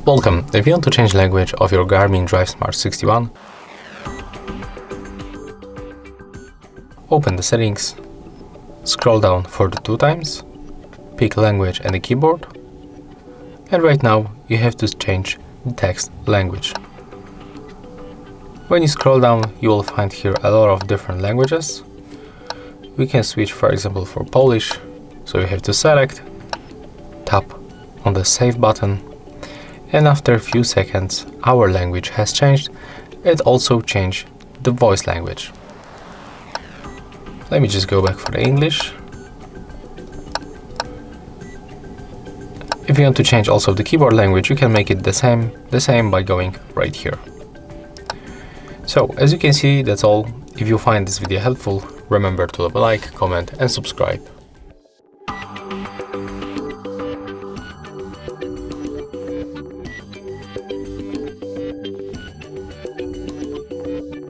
Welcome. If you want to change language of your Garmin DriveSmart 61, open the settings, scroll down for the 2 times, pick language and the keyboard, and right now you have to change the text language. When you scroll down, you will find here a lot of different languages. We can switch, for example, for Polish, so you have to select, tap on the save button, and after a few seconds our language has changed. It also changed the voice language. Let me just go back for the English. If you want to change also the keyboard language, you can make it the same by going right here. So as you can see, that's all. If you find this video helpful, remember to leave a like, comment and subscribe.